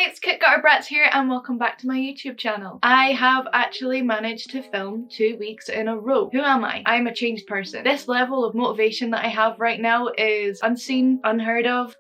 it's GutterBratz here and welcome back to my YouTube channel. I have actually managed to film 2 weeks in a row. Who am I? I'm a changed person. This level of motivation that I have right now is unseen, unheard of.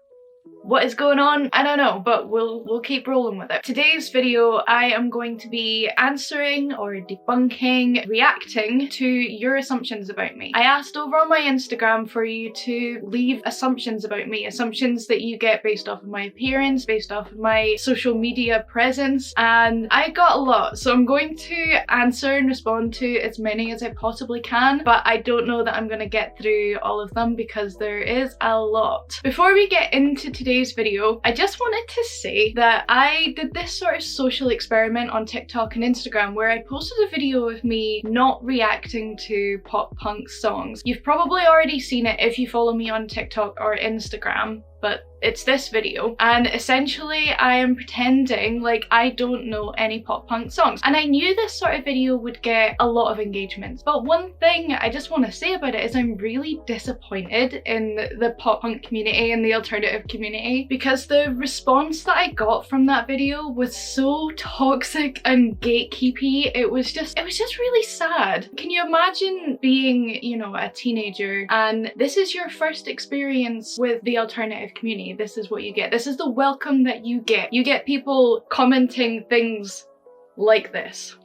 What is going on? I don't know, but we'll keep rolling with it. Today's video, I am going to be answering or debunking, reacting to your assumptions about me. I asked over on my Instagram for you to leave assumptions about me, assumptions that you get based off of my appearance, based off of my social media presence, and I got a lot, so I'm going to answer and respond to as many as I possibly can, but I don't know that I'm going to get through all of them because there is a lot. Before we get into today's video, I just wanted to say that I did this sort of social experiment on TikTok and Instagram where I posted a video of me not reacting to pop punk songs. You've probably already seen it if you follow me on TikTok or Instagram, but it's this video, and essentially I am pretending like I don't know any pop punk songs, and I knew this sort of video would get a lot of engagements, but one thing I just want to say about it is I'm really disappointed in the pop punk community and the alternative community, because the response that I got from that video was so toxic and gatekeepy. It was just really sad. Can you imagine being, you know, a teenager and this is your first experience with the alternative community? This is what you get. This is the welcome that you get. You get people commenting things like this.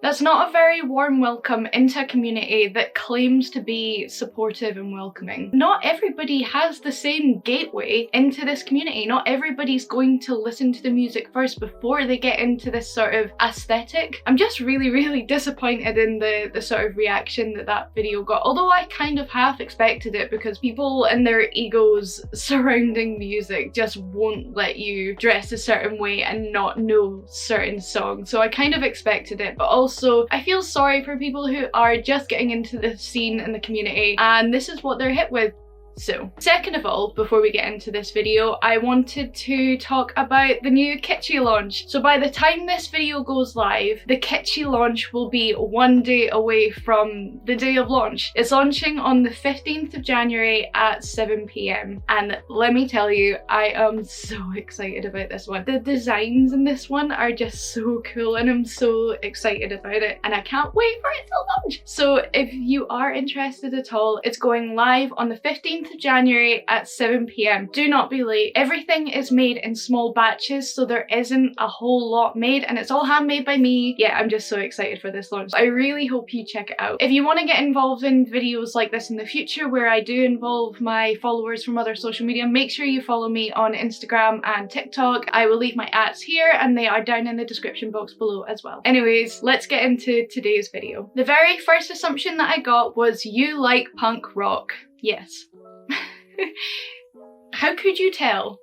That's not a very warm welcome into a community that claims to be supportive and welcoming. Not everybody has the same gateway into this community. Not everybody's going to listen to the music first before they get into this sort of aesthetic. I'm just really disappointed in the sort of reaction that that video got, although I kind of half expected it because people and their egos surrounding music just won't let you dress a certain way and not know certain songs. So I kind of expected it, but also I feel sorry for people who are just getting into the scene and the community and this is what they're hit with. So, second of all, before we get into this video, I wanted to talk about the new Kitschy launch. So by the time this video goes live, the Kitschy launch will be 1 day away from the day of launch. It's launching on the 15th of January at 7 PM. And let me tell you, I am so excited about this one. The designs in this one are just so cool and I'm so excited about it and I can't wait for it to launch. So if you are interested at all, it's going live on the 15th of January at 7 PM. Do not be late. Everything is made in small batches, so there isn't a whole lot made and it's all handmade by me. Yeah, I'm just so excited for this launch. I really hope you check it out. If you want to get involved in videos like this in the future where I do involve my followers from other social media, make sure you follow me on Instagram and TikTok. I will leave my @s here and they are down in the description box below as well. Anyways, let's get into today's video. The very first assumption that I got was you like punk rock. Yes. How could you tell?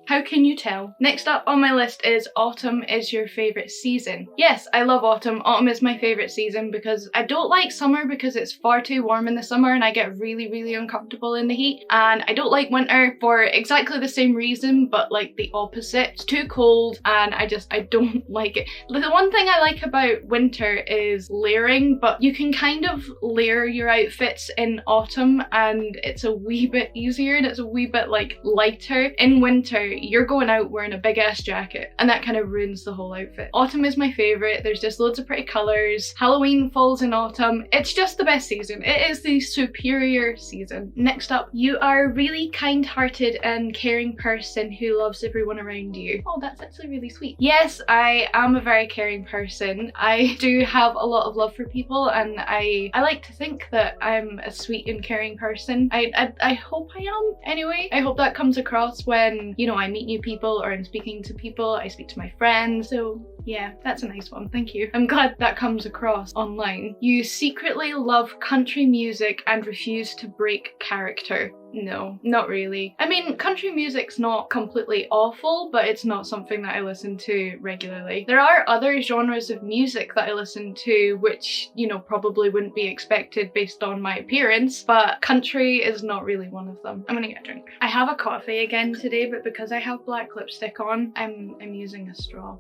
How can you tell? Next up on my list is autumn is your favourite season. Yes, I love autumn. Autumn is my favourite season because I don't like summer because it's far too warm in the summer and I get really uncomfortable in the heat. And I don't like winter for exactly the same reason, but like the opposite. It's too cold and I don't like it. The one thing I like about winter is layering, but you can kind of layer your outfits in autumn and it's a wee bit easier and it's a wee bit like lighter. In winter, you're going out wearing a big ass jacket and that kind of ruins the whole outfit. Autumn is my favourite. There's just loads of pretty colours. Halloween falls in autumn. It's just the best season. It is the superior season. Next up, you are a really kind-hearted and caring person who loves everyone around you. Oh, that's actually really sweet. Yes, I am a very caring person. I do have a lot of love for people and I like to think that I'm a sweet and caring person. I hope I am anyway. I hope that comes across when, you know, I meet new people or I'm speaking to people, I speak to my friends. So yeah, that's a nice one, thank you. I'm glad that comes across online. You secretly love country music and refuse to break character. No, not really. I mean, country music's not completely awful, but it's not something that I listen to regularly. There are other genres of music that I listen to which, you know, probably wouldn't be expected based on my appearance, but country is not really one of them. I'm gonna get a drink. I have a coffee again today, but because I have black lipstick on, I'm using a straw.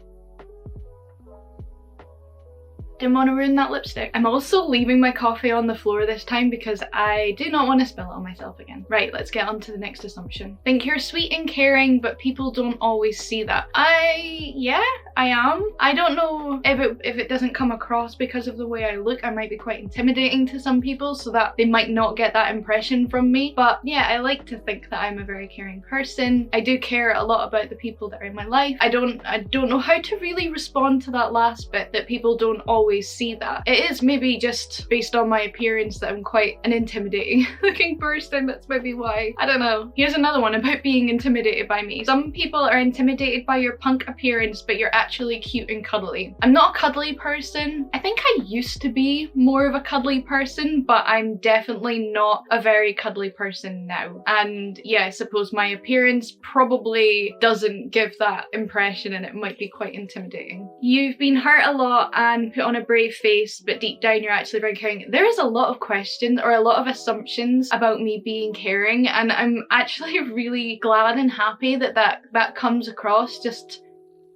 Didn't want to ruin that lipstick. I'm also leaving my coffee on the floor this time because I do not want to spill it on myself again. Right, let's get on to the next assumption. Think you're sweet and caring, but people don't always see that. Yeah, I am. I don't know if it doesn't come across because of the way I look. I might be quite intimidating to some people so that they might not get that impression from me. But yeah, I like to think that I'm a very caring person. I do care a lot about the people that are in my life. I don't know how to really respond to that last bit, that people don't always see that. It is maybe just based on my appearance that I'm quite an intimidating looking person. That's maybe why. I don't know. Here's another one about being intimidated by me. Some people are intimidated by your punk appearance, but you're actually cute and cuddly. I'm not a cuddly person. I think I used to be more of a cuddly person, but I'm definitely not a very cuddly person now. And yeah, I suppose my appearance probably doesn't give that impression, and it might be quite intimidating. You've been hurt a lot and put on a brave face, but deep down you're actually very caring. There is a lot of questions or a lot of assumptions about me being caring, and I'm actually really glad and happy that comes across just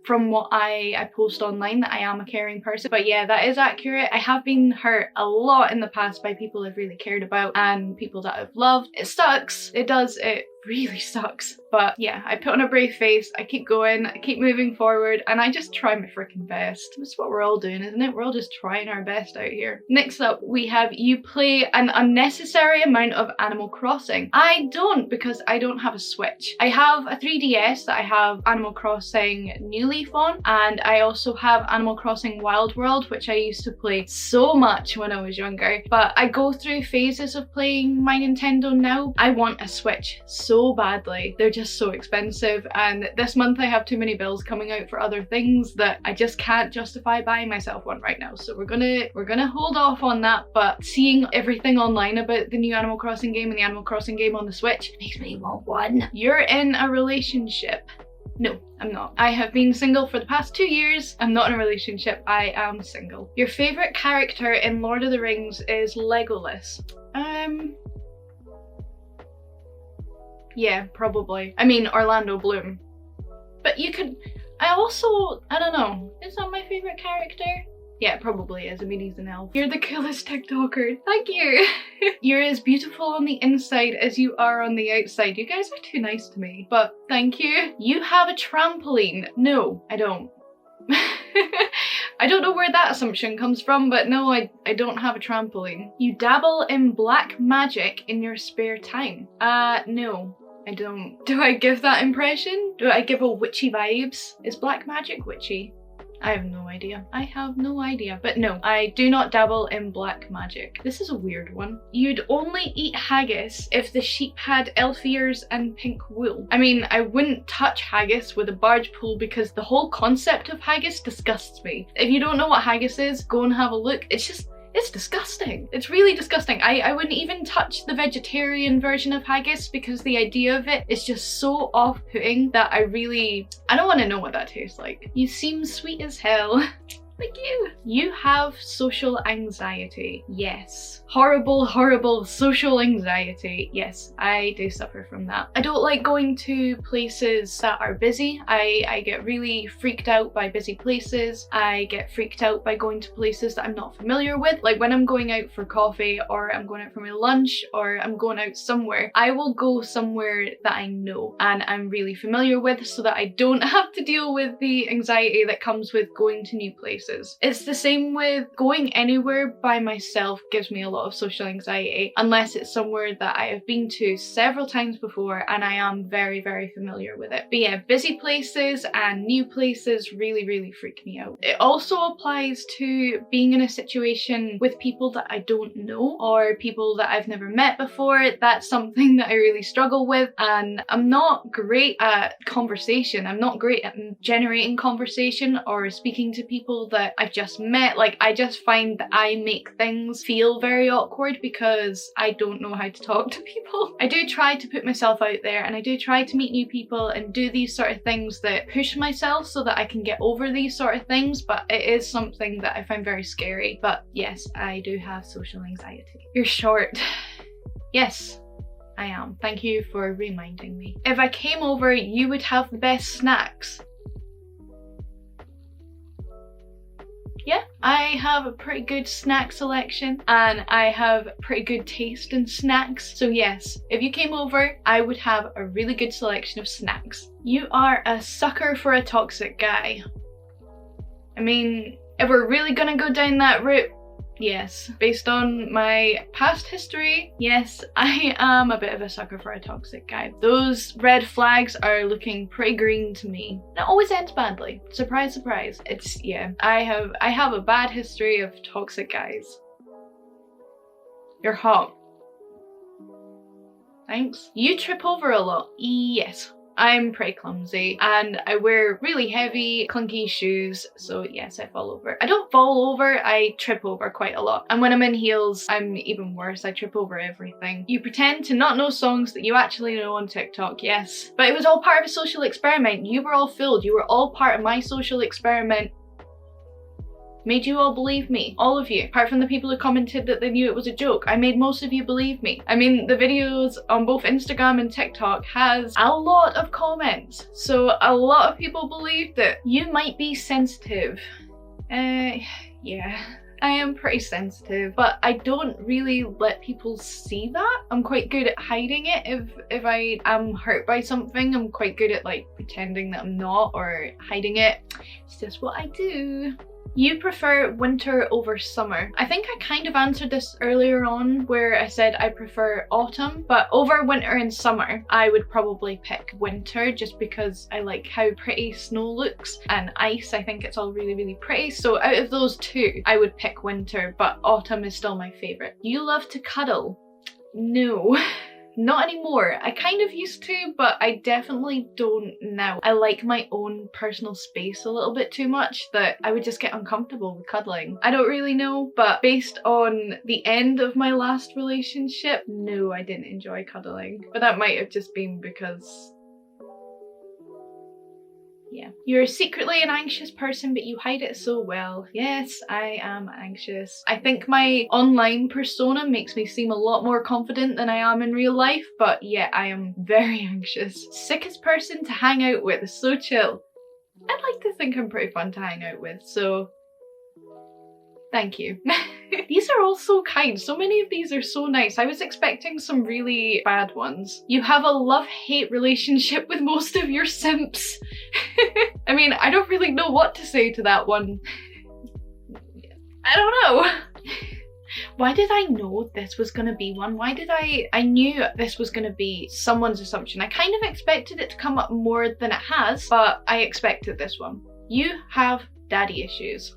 from what I post online, that I am a caring person. But yeah, that is accurate. I have been hurt a lot in the past by people I've really cared about and people that I've loved. It sucks. It does. It really sucks. But yeah, I put on a brave face, I keep going, I keep moving forward, and I just try my freaking best. That's what we're all doing, isn't it? We're all just trying our best out here. Next up, we have you play an unnecessary amount of Animal Crossing. I don't, because I don't have a Switch. I have a 3DS that I have Animal Crossing New Leaf on, and I also have Animal Crossing Wild World, which I used to play so much when I was younger. But I go through phases of playing my Nintendo now. I want a Switch so badly. They're just so expensive, and this month I have too many bills coming out for other things that I just can't justify buying myself one right now. So we're gonna hold off on that. But seeing everything online about the new Animal Crossing game and the Animal Crossing game on the Switch makes me want one. You're in a relationship. No, I'm not. I have been single for the past 2 years. I'm not in a relationship. I am single. Your favorite character in Lord of the Rings is Legolas. Yeah, probably. I mean, Orlando Bloom. But you could... I don't know. Is that my favorite character? Yeah, it probably is. I mean, he's an elf. You're the coolest TikToker. Thank you. You're as beautiful on the inside as you are on the outside. You guys are too nice to me. But thank you. You have a trampoline. No, I don't. I don't know where that assumption comes from, but no, I don't have a trampoline. You dabble in black magic in your spare time. No, I don't. Do I give that impression? Do I give a witchy vibes? Is black magic witchy? I have no idea. I have no idea. But no, I do not dabble in black magic. This is a weird one. You'd only eat haggis if the sheep had elf ears and pink wool. I mean, I wouldn't touch haggis with a barge pole because the whole concept of haggis disgusts me. If you don't know what haggis is, go and have a look. It's disgusting. It's really disgusting. I wouldn't even touch the vegetarian version of haggis because the idea of it is just so off-putting that I don't want to know what that tastes like. You seem sweet as hell. Thank you. You have social anxiety. Yes. Horrible, horrible social anxiety. Yes, I do suffer from that. I don't like going to places that are busy. I get really freaked out by busy places. I get freaked out by going to places that I'm not familiar with. Like when I'm going out for coffee, or I'm going out for my lunch, or I'm going out somewhere, I will go somewhere that I know and I'm really familiar with so that I don't have to deal with the anxiety that comes with going to new places. It's the same with going anywhere by myself. Gives me a lot of social anxiety unless it's somewhere that I have been to several times before and I am very, very familiar with it. But yeah, busy places and new places really, really freak me out. It also applies to being in a situation with people that I don't know or people that I've never met before. That's something that I really struggle with, and I'm not great at conversation. I'm not great at generating conversation or speaking to people that I've just met. Like, I just find that I make things feel very awkward because I don't know how to talk to people. I do try to put myself out there and I do try to meet new people and do these sort of things that push myself so that I can get over these sort of things, but it is something that I find very scary. But yes, I do have social anxiety. You're short. Yes, I am. Thank you for reminding me. If I came over, you would have the best snacks. Yeah, I have a pretty good snack selection and I have pretty good taste in snacks. So yes, if you came over, I would have a really good selection of snacks. You are a sucker for a toxic guy. I mean, if we're really gonna go down that route, yes. Based on my past history, yes, I am a bit of a sucker for a toxic guy. Those red flags are looking pretty green to me. It always ends badly. Surprise, surprise. It's, yeah, I have a bad history of toxic guys. You're hot. Thanks. You trip over a lot. Yes. I'm pretty clumsy and I wear really heavy, clunky shoes, so yes, I fall over. I don't fall over, I trip over quite a lot. And when I'm in heels, I'm even worse. I trip over everything. You pretend to not know songs that you actually know on TikTok, yes. But it was all part of a social experiment. You were all fooled. You were all part of my social experiment. Made you all believe me. All of you. Apart from the people who commented that they knew it was a joke. I made most of you believe me. I mean, the videos on both Instagram and TikTok has a lot of comments. So a lot of people believed it. You might be sensitive. Yeah. I am pretty sensitive, but I don't really let people see that. I'm quite good at hiding it. If I am hurt by something, I'm quite good at like pretending that I'm not or hiding it. It's just what I do. You prefer winter over summer. I think I kind of answered this earlier on where I said I prefer autumn, but over winter and summer, I would probably pick winter just because I like how pretty snow looks and ice. I think it's all really, really pretty. So out of those two, I would pick winter, but autumn is still my favorite. You love to cuddle. No. Not anymore. I kind of used to, but I definitely don't now. I like my own personal space a little bit too much that I would just get uncomfortable with cuddling. I don't really know, but based on the end of my last relationship, no, I didn't enjoy cuddling. But that might have just been because... yeah. You're secretly an anxious person, but you hide it so well. Yes, I am anxious. I think my online persona makes me seem a lot more confident than I am in real life, but yeah, I am very anxious. Sickest person to hang out with, so chill. I'd like to think I'm pretty fun to hang out with, so thank you. These are all so kind. So many of these are so nice. I was expecting some really bad ones. You have a love-hate relationship with most of your simps. I mean, I don't really know what to say to that one. I don't know. Why did I know this was gonna be one? Why did I knew this was gonna be someone's assumption. I kind of expected it to come up more than it has, but I expected this one. You have daddy issues.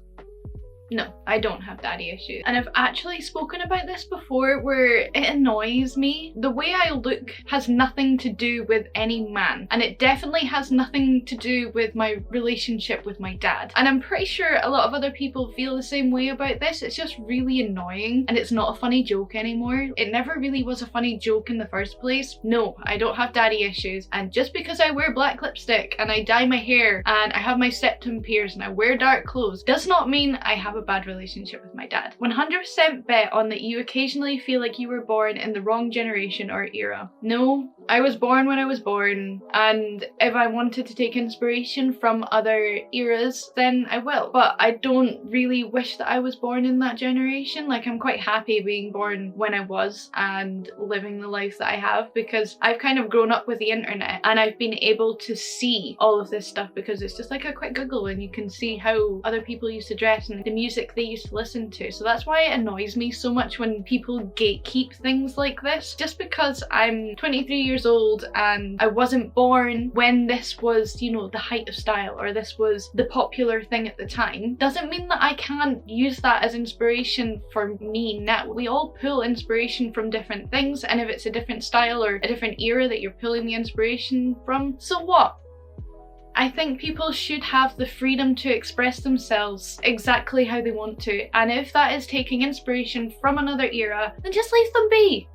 No, I don't have daddy issues. And I've actually spoken about this before where it annoys me. The way I look has nothing to do with any man. And it definitely has nothing to do with my relationship with my dad. And I'm pretty sure a lot of other people feel the same way about this. It's just really annoying and it's not a funny joke anymore. It never really was a funny joke in the first place. No, I don't have daddy issues. And just because I wear black lipstick and I dye my hair and I have my septum pierced and I wear dark clothes does not mean I have a bad relationship with my dad. 100% bet on that you occasionally feel like you were born in the wrong generation or era. No, I was born when I was born, and if I wanted to take inspiration from other eras, then I will. But I don't really wish that I was born in that generation. Like, I'm quite happy being born when I was and living the life that I have because I've kind of grown up with the internet and I've been able to see all of this stuff because it's just like a quick Google and you can see how other people used to dress and the music they used to listen to. So that's why it annoys me so much when people gatekeep things like this. Just because I'm 23 years old and I wasn't born when this was, you know, the height of style or this was the popular thing at the time, doesn't mean that I can't use that as inspiration for me now. We all pull inspiration from different things, and if it's a different style or a different era that you're pulling the inspiration from, so what? I think people should have the freedom to express themselves exactly how they want to, and if that is taking inspiration from another era, then just leave them be.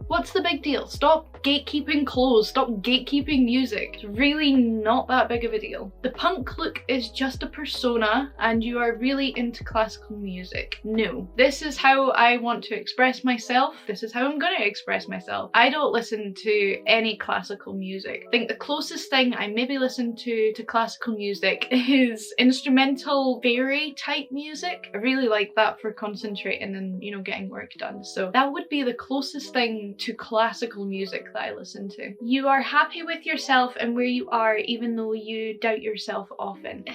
What's the big deal? Stop gatekeeping clothes, stop gatekeeping music. It's really not that big of a deal. The punk look is just a persona and you are really into classical music. No. This is how I want to express myself. This is how I'm gonna express myself. I don't listen to any classical music. I think the closest thing I maybe listen to classical music is instrumental fairy type music. I really like that for concentrating and, you know, getting work done. So that would be the closest thing to classical music that I listen to. You are happy with yourself and where you are even though you doubt yourself often.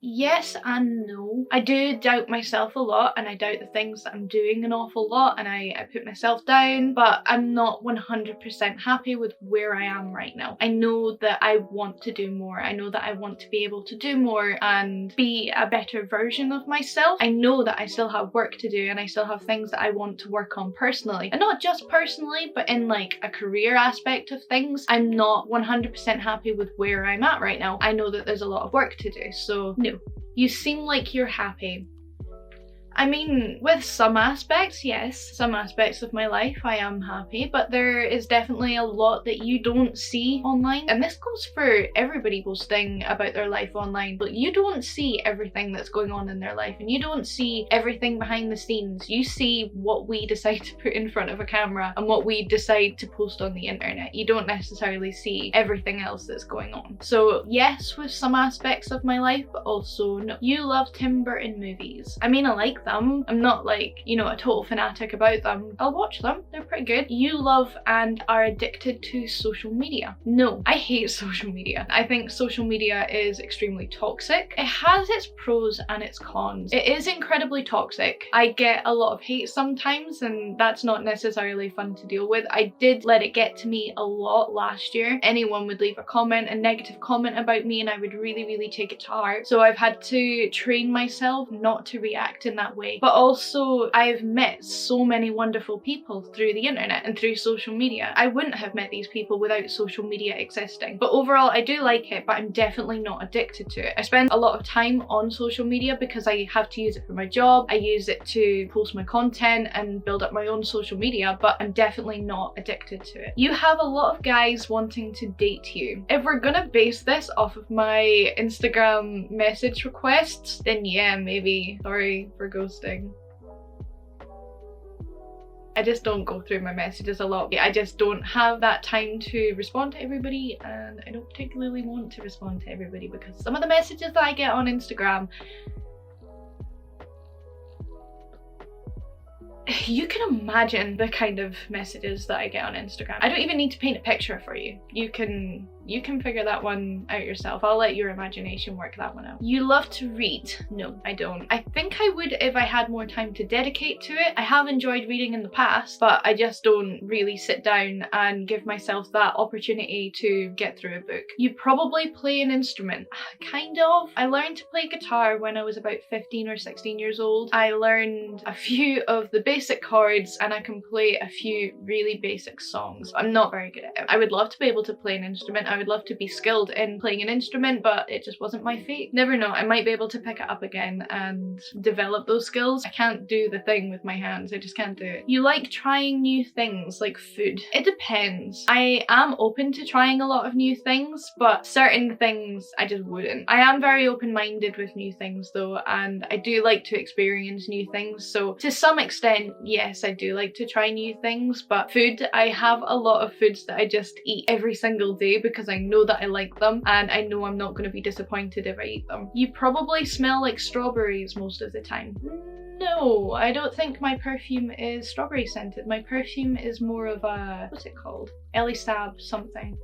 Yes and no. I do doubt myself a lot and I doubt the things that I'm doing an awful lot and I put myself down, but I'm not 100% happy with where I am right now. I know that I want to do more. I know that I want to be able to do more and be a better version of myself. I know that I still have work to do and I still have things that I want to work on personally. And not just personally, but in like a career aspect of things. I'm not 100% happy with where I'm at right now. I know that there's a lot of work to do, so no. You seem like you're happy. I mean, with some aspects, yes, some aspects of my life I am happy, but there is definitely a lot that you don't see online. And this goes for everybody posting about their life online, but you don't see everything that's going on in their life and you don't see everything behind the scenes. You see what we decide to put in front of a camera and what we decide to post on the internet. You don't necessarily see everything else that's going on. So yes, with some aspects of my life, but also no. You love Tim Burton movies. I mean, I like them. I'm not like, you know, a total fanatic about them. I'll watch them, they're pretty good. You love and are addicted to social media. No, I hate social media. I think social media is extremely toxic. It has its pros and its cons. It is incredibly toxic. I get a lot of hate sometimes and that's not necessarily fun to deal with. I did let it get to me a lot last year. Anyone would leave a negative comment about me and I would really take it to heart. So I've had to train myself not to react in that way. But also I've met so many wonderful people through the internet and through social media. I wouldn't have met these people without social media existing. But overall I do like it, but I'm definitely not addicted to it. I spend a lot of time on social media because I have to use it for my job. I use it to post my content and build up my own social media, but I'm definitely not addicted to it. You have a lot of guys wanting to date you. If we're gonna base this off of my Instagram message requests, then yeah, maybe. Sorry for ghosting. I just don't go through my messages a lot. I just don't have that time to respond to everybody and I don't particularly want to respond to everybody because some of the messages that I get on Instagram, you can imagine the kind of messages that I get on Instagram. I don't even need to paint a picture for you. You can figure that one out yourself. I'll let your imagination work that one out. You love to read. No, I don't. I think I would if I had more time to dedicate to it. I have enjoyed reading in the past, but I just don't really sit down and give myself that opportunity to get through a book. You probably play an instrument. Kind of. I learned to play guitar when I was about 15 or 16 years old. I learned a few of the basic chords and I can play a few really basic songs. I'm not very good at it. I would love to be able to play an instrument. I would love to be skilled in playing an instrument, but it just wasn't my fate. Never know, I might be able to pick it up again and develop those skills. I can't do the thing with my hands, I just can't do it. You like trying new things, like food. It depends. I am open to trying a lot of new things, but certain things I just wouldn't. I am very open-minded with new things though, and I do like to experience new things, so to some extent, yes, I do like to try new things, but food, I have a lot of foods that I just eat every single day because I know that I like them and I know I'm not going to be disappointed if I eat them. You probably smell like strawberries most of the time. No, I don't think my perfume is strawberry scented. My perfume is more of a, what's it called? Elisab something.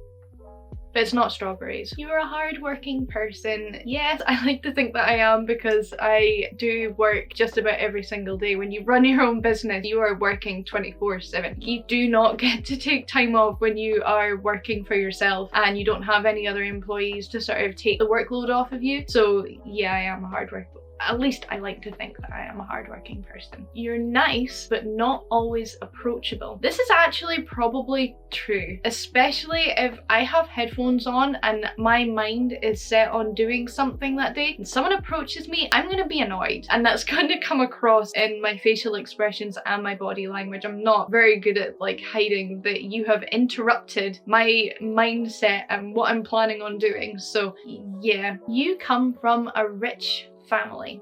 But it's not strawberries. You're a hard-working person. Yes, I like to think that I am because I do work just about every single day. When you run your own business, you are working 24/7. You do not get to take time off when you are working for yourself and you don't have any other employees to sort of take the workload off of you. So yeah, I am a hard At least I like to think that I am a hardworking person. You're nice, but not always approachable. This is actually probably true, especially if I have headphones on and my mind is set on doing something that day and someone approaches me, I'm gonna be annoyed, and that's going to come across in my facial expressions and my body language. I'm not very good at like hiding that you have interrupted my mindset and what I'm planning on doing. So yeah, you come from a rich family.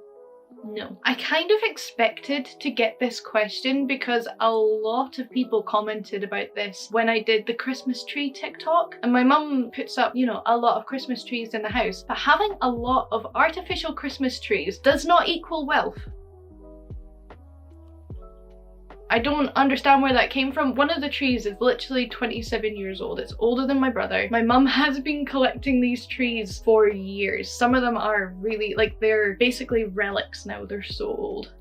No. I kind of expected to get this question because a lot of people commented about this when I did the Christmas tree TikTok, and my mum puts up, you know, a lot of Christmas trees in the house, but having a lot of artificial Christmas trees does not equal wealth. I don't understand where that came from. One of the trees is literally 27 years old. It's older than my brother. My mum has been collecting these trees for years. Some of them are really, like, they're basically relics now. They're so old.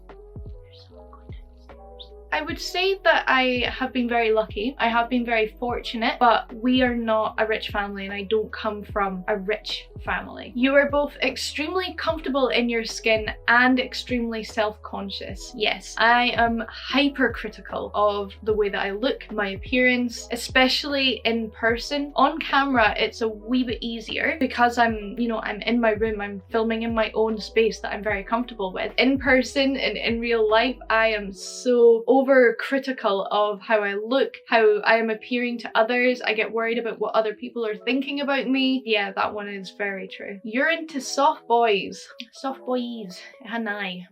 I would say that I have been very lucky. I have been very fortunate, but we are not a rich family and I don't come from a rich family. You are both extremely comfortable in your skin and extremely self-conscious. Yes, I am hypercritical of the way that I look, my appearance, especially in person. On camera, it's a wee bit easier because I'm, you know, I'm in my room, I'm filming in my own space that I'm very comfortable with. In person and in real life, I am so over-critical of how I look, how I am appearing to others. I get worried about what other people are thinking about me. Yeah, that one is very true. You're into soft boys. Soft boys. And I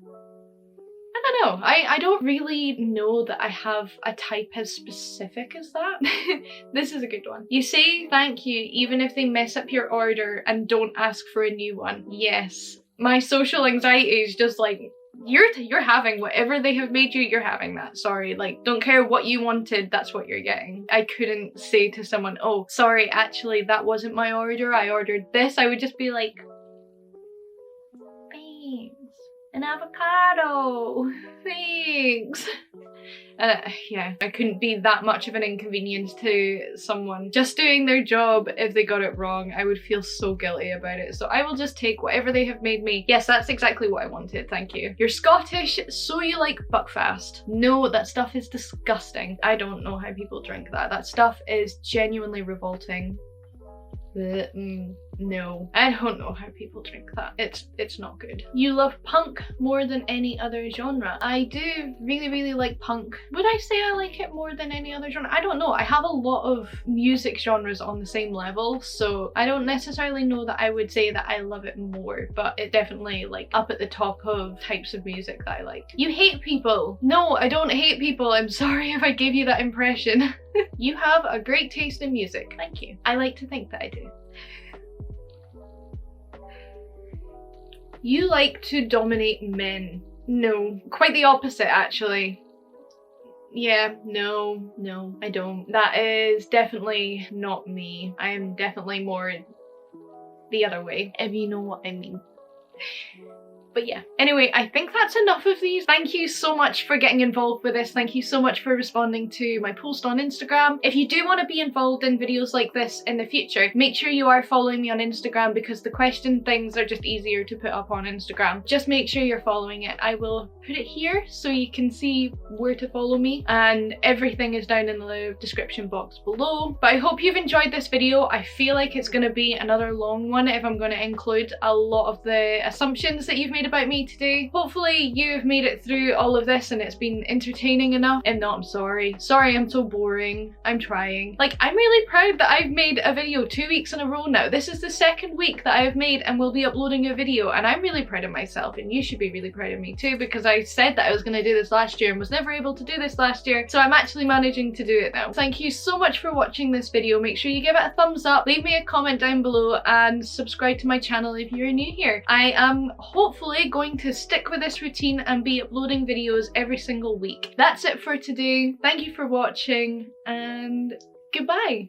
don't know. I don't really know that I have a type as specific as that. This is a good one. You say thank you even if they mess up your order and don't ask for a new one. Yes. My social anxiety is just like, you're having whatever they have made you, you're having that. Sorry, like, don't care what you wanted, that's what you're getting. I couldn't say to someone, oh, sorry, actually, that wasn't my order, I ordered this. I would just be like, thanks. An avocado. Thanks. Yeah, I couldn't be that much of an inconvenience to someone just doing their job. If they got it wrong, I would feel so guilty about it. So I will just take whatever they have made me. Yes, that's exactly what I wanted, thank you. You're Scottish, so you like Buckfast. No, that stuff is disgusting. I don't know how people drink that. That stuff is genuinely revolting. No, I don't know how people drink that. It's not good. You love punk more than any other genre. I do really like punk. Would I say I like it more than any other genre? I don't know. I have a lot of music genres on the same level, so I don't necessarily know that I would say that I love it more, but it definitely like up at the top of types of music that I like. You hate people. No, I don't hate people. I'm sorry if I gave you that impression. You have a great taste in music. Thank you. I like to think that I do. You like to dominate men. No, quite the opposite actually. Yeah, no, I don't. That is definitely not me. I am definitely more the other way, if you know what I mean. But yeah, anyway, I think that's enough of these. Thank you so much for getting involved with this. Thank you so much for responding to my post on Instagram. If you do want to be involved in videos like this in the future, make sure you are following me on Instagram because the question things are just easier to put up on Instagram. Just make sure you're following it. I will put it here so you can see where to follow me, and everything is down in the description box below. But I hope you've enjoyed this video. I feel like it's going to be another long one if I'm going to include a lot of the assumptions that you've made about me today. Hopefully you've made it through all of this and it's been entertaining enough. If not, I'm sorry. Sorry I'm so boring. I'm trying. Like, I'm really proud that I've made a video 2 weeks in a row now. This is the second week that I have made and will be uploading a video, and I'm really proud of myself, and you should be really proud of me too, because I said that I was going to do this last year and was never able to do this last year, so I'm actually managing to do it now. Thank you so much for watching this video. Make sure you give it a thumbs up, leave me a comment down below, and subscribe to my channel if you're new here. I am hopefully going to stick with this routine and be uploading videos every single week. That's it for today. Thank you for watching and goodbye.